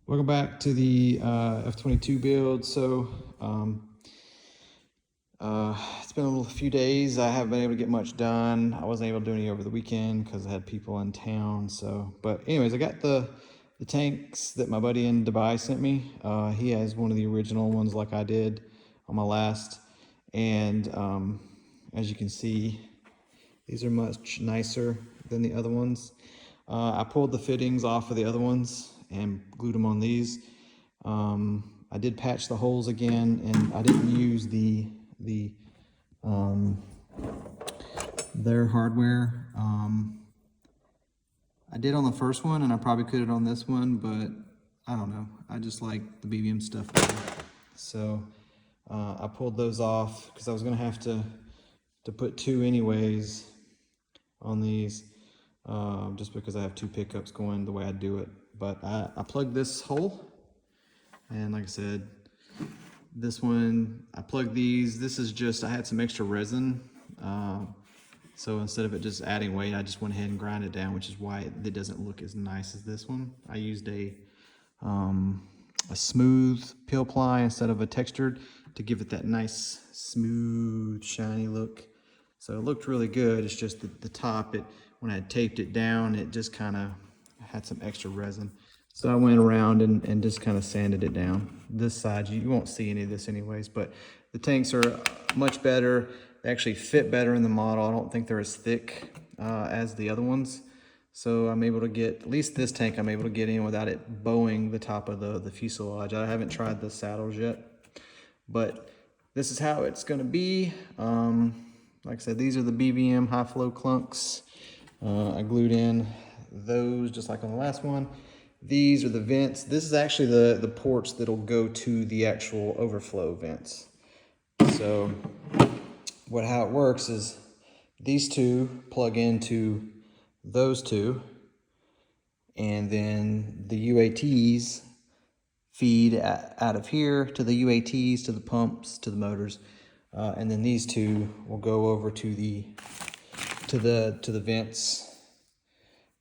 Welcome back to the F-22 build. So it's been a few days. I haven't been able to get much done. I wasn't able to do any over the weekend because I had people in town. But anyways, I got the tanks that my buddy in Dubai sent me. He has one of the original ones like I did on my last. And as you can see, these are much nicer than the other ones. I pulled the fittings off of the other ones and glued them on these. I did patch the holes again, and I didn't use their hardware. I did on the first one, and I probably could have on this one, but I don't know. I just like the BBM stuff better. So I pulled those off because I was gonna have to put two anyways on these, just because I have two pickups going the way I do it. But I plugged this hole, and like I said, this one, I plugged these. This is just, I had some extra resin. So instead of it just adding weight, I just went ahead and grind it down, which is why it doesn't look as nice as this one. I used a smooth peel ply instead of a textured to give it that nice, smooth, shiny look. So it looked really good. It's just the top, when I had taped it down, it just kind of had some extra resin. So I went around and just kind of sanded it down. This side, you won't see any of this anyways, but the tanks are much better. They actually fit better in the model. I don't think they're as thick as the other ones. So I'm able to get, at least this tank, I'm able to get in without it bowing the top of the fuselage. I haven't tried the saddles yet, but this is how it's gonna be. Like I said, these are the BVM high flow clunks. I glued in those just like on the last one. These are the vents. This is actually the ports that'll go to the actual overflow vents. So how it works is these two plug into those two, and then the UATs feed out of here to the UATs, to the pumps, to the motors, and then these two will go over to the vents,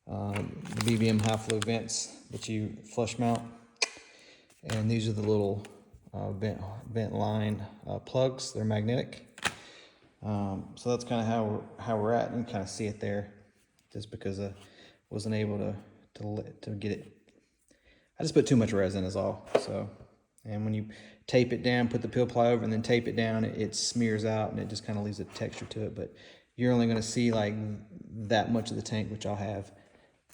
the BBM high flow vents that you flush mount, and these are the little vent line plugs. They're magnetic. So that's kind of how we're at. You can kind of see it there, just because I wasn't able to get it. I just put too much resin is all. So, and when you tape it down, put the peel ply over and then tape it down, it smears out and it just kind of leaves a texture to it. But you're only going to see like that much of the tank, which I'll have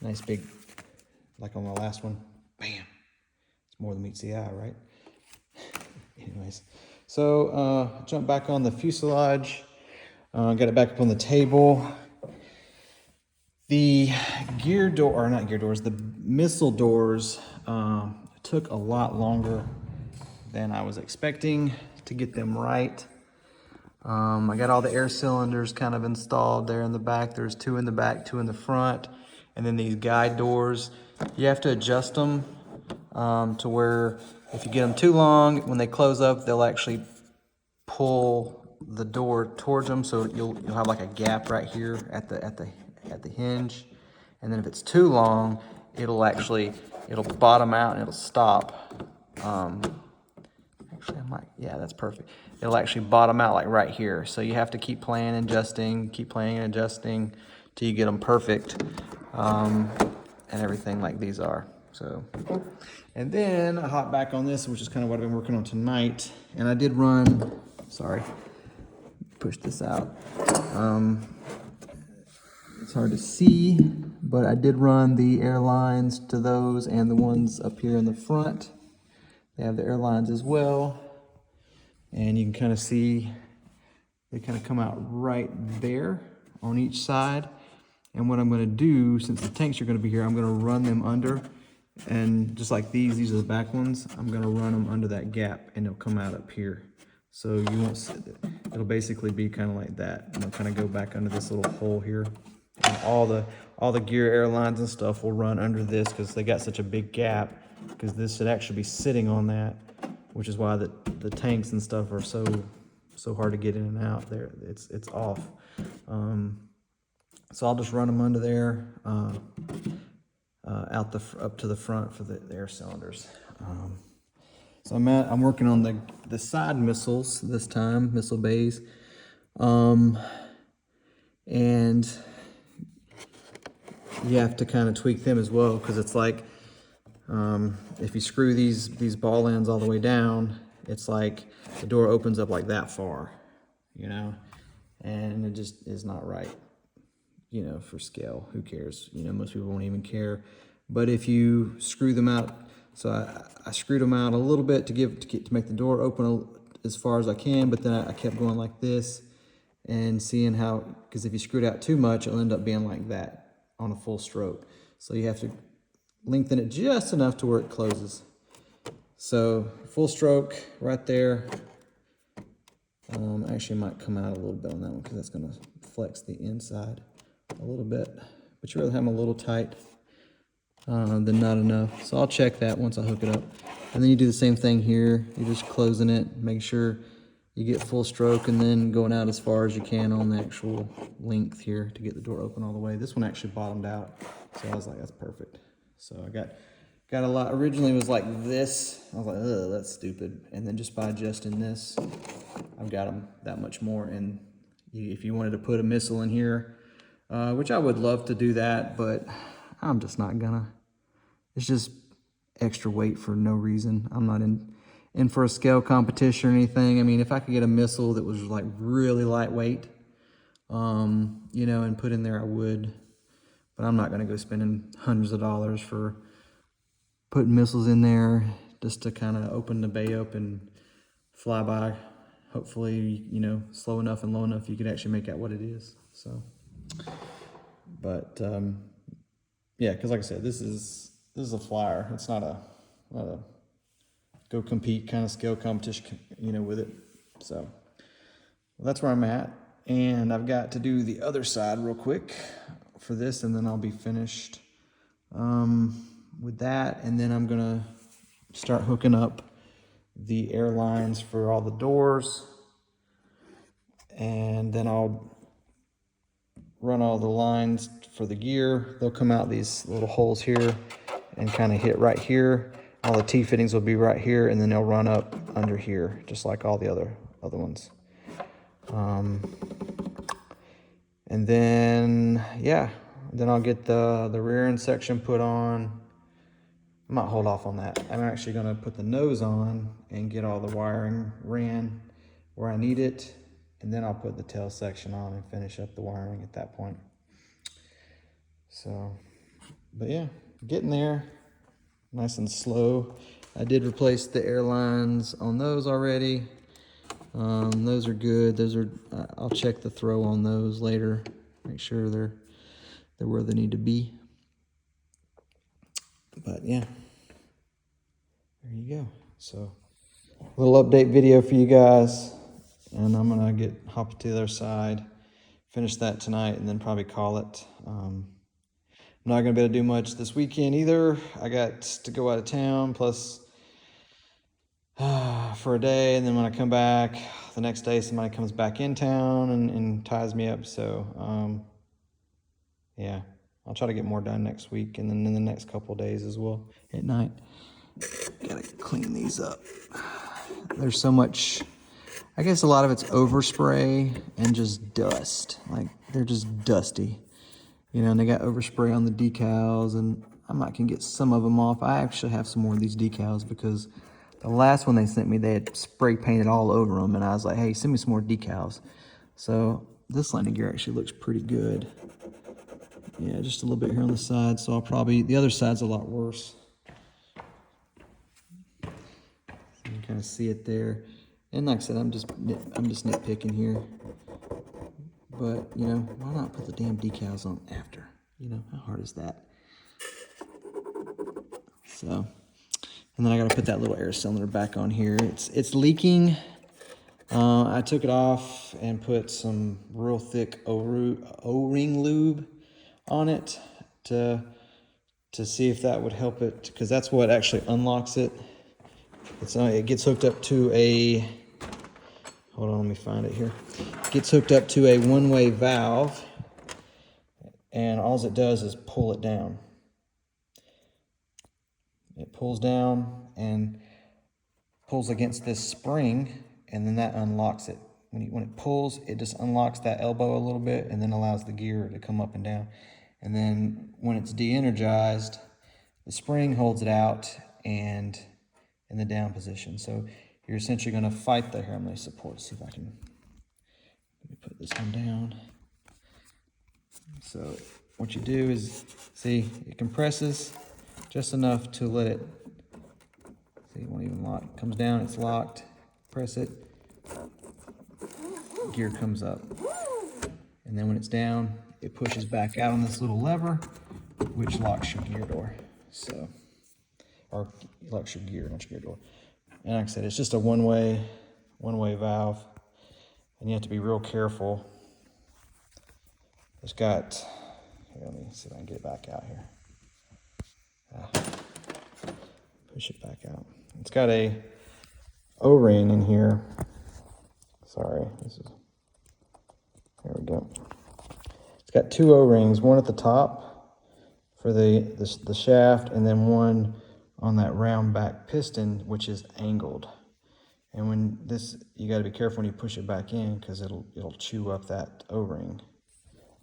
nice big, like on the last one. Bam! It's more than meets the eye, right? Anyways, so jump back on the fuselage. Got it back up on the table. The gear door, or not gear doors, the missile doors took a lot longer than I was expecting to get them right. I got all the air cylinders kind of installed there in the back. There's two in the back, two in the front. And then these guide doors, you have to adjust them to where if you get them too long, when they close up, they'll actually pull the door towards them. So you'll have like a gap right here at the hinge. And then if it's too long, it'll bottom out and it'll stop. Actually, yeah, that's perfect. It'll actually bottom out like right here. So you have to keep playing and adjusting, till you get them perfect, and everything like these are. So, and then I hop back on this, which is kind of what I've been working on tonight. And I did run, sorry, push this out. It's hard to see, but I did run the airlines to those and the ones up here in the front. They have the airlines as well. And you can kind of see they kind of come out right there on each side. And what I'm going to do, since the tanks are going to be here, I'm going to run them under. And just like these are the back ones, I'm going to run them under that gap and they'll come out up here. So you won't see it. It'll basically be kind of like that. And they'll kind of go back under this little hole here. And all the gear airlines and stuff will run under this because they got such a big gap, because this should actually be sitting on that, which is why the tanks and stuff are so hard to get in and out there. It's off. So I'll just run them under there. up to the front for the air cylinders. So I'm working on the side missiles this time, missile bays, and you have to kind of tweak them as well, because it's like if you screw these ball ends all the way down, it's like the door opens up like that far, you know, and it just is not right, you know, for scale. Who cares? You know, most people won't even care. But if you screw them out, so I screwed them out a little bit to make the door open as far as I can, but then I kept going like this and seeing how, because if you screw it out too much, it'll end up being like that on a full stroke. So you have to lengthen it just enough to where it closes. So full stroke right there. Actually might come out a little bit on that one because that's going to flex the inside a little bit, but you rather have them a little tight than not enough. So I'll check that once I hook it up. And then you do the same thing here. You're just closing it, make sure you get full stroke, and then going out as far as you can on the actual length here to get the door open all the way. This one actually bottomed out, so I was like, that's perfect. So I got a lot. Originally it was like this. I was like, ugh, that's stupid. And then just by adjusting this, I've got them that much more. And if you wanted to put a missile in here, which I would love to do that, but I'm just not gonna. It's just extra weight for no reason. I'm not in for a scale competition or anything. I mean, if I could get a missile that was like really lightweight, you know, and put in there, I would. But I'm not gonna go spending hundreds of dollars for putting missiles in there just to kind of open the bay up and fly by. Hopefully, you know, slow enough and low enough you can actually make out what it is. So, but yeah, because like I said, this is a flyer. It's not a go compete kind of scale competition, you know, with it. So well, that's where I'm at, and I've got to do the other side real quick for this, and then I'll be finished with that. And then I'm gonna start hooking up the air lines for all the doors, and then I'll run all the lines for the gear. They'll come out these little holes here and kind of hit right here. All the T-fittings will be right here, and then they'll run up under here, just like all the other ones. And then, yeah, then I'll get the rear end section put on. I might hold off on that. I'm actually gonna put the nose on and get all the wiring ran where I need it, and then I'll put the tail section on and finish up the wiring at that point. So, but yeah, getting there, nice and slow. I did replace the airlines on those already. Those are good. Those are, I'll check the throw on those later, make sure they're where they need to be. But yeah, there you go. So a little update video for you guys, and I'm gonna hop to the other side, finish that tonight, and then probably call it. I'm not gonna be able to do much this weekend either. I got to go out of town, plus for a day, and then when I come back the next day, somebody comes back in town and ties me up. So yeah, I'll try to get more done next week, and then in the next couple of days as well at night. Gotta clean these up. There's so much, I guess a lot of it's overspray and just dust. Like, they're just dusty, you know, and they got overspray on the decals, and I might can get some of them off. I actually have some more of these decals because the last one they sent me, they had spray painted all over them, and I was like, hey, send me some more decals. So this landing gear actually looks pretty good. Yeah, just a little bit here on the side, so I'll probably, the other side's a lot worse. You can kind of see it there. And like I said, I'm just nitpicking here. But, you know, why not put the damn decals on after? You know, how hard is that? So, and then I gotta put that little air cylinder back on here. It's leaking. I took it off and put some real thick O-ring lube on it to see if that would help it, because that's what actually unlocks it. It gets hooked up to a, hold on, let me find it here. It gets hooked up to a one-way valve, and all it does is pull it down. It pulls down and pulls against this spring, and then that unlocks it. When it pulls, it just unlocks that elbow a little bit and then allows the gear to come up and down. And then when it's de-energized, the spring holds it out and in the down position. So you're essentially going to fight the, here, I'm going to support, see if I can, let me put this one down. So what you do is, see, it compresses just enough to let it, see, it won't even lock. It comes down, it's locked, press it, gear comes up. And then when it's down, it pushes back out on this little lever, which locks your gear door. So, or locks your gear, not your gear door. And like I said, it's just a one-way valve, and you have to be real careful. It's got, here, let me see if I can get it back out here. Push it back out. It's got a O-ring in here. Sorry, there we go. It's got two O-rings, one at the top for the shaft, and then one on that round back piston, which is angled. And when this, you got to be careful when you push it back in, because it'll chew up that O-ring.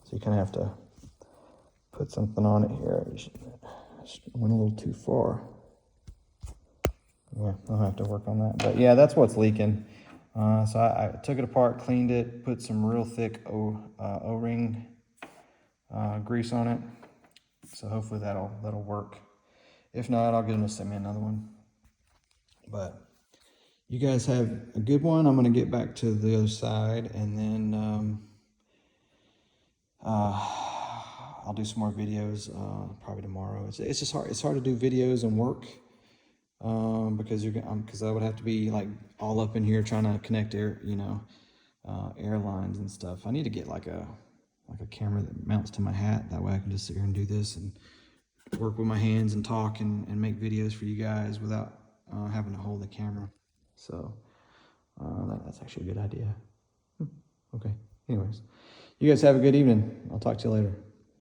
So you kind of have to put something on it here. It went a little too far. Yeah, I'll have to work on that. But yeah, that's what's leaking. So I took it apart, cleaned it, put some real thick O-ring grease on it. So hopefully that'll work. If not, I'll get them to send me another one. But you guys have a good one. I'm going to get back to the other side, and then I'll do some more videos probably tomorrow. It's just hard. It's hard to do videos and work because I would have to be like all up in here trying to connect airlines and stuff. I need to get like a camera that mounts to my hat. That way I can just sit here and do this and work with my hands and talk and make videos for you guys without having to hold the camera. So that's actually a good idea. Okay. Anyways, you guys have a good evening. I'll talk to you later.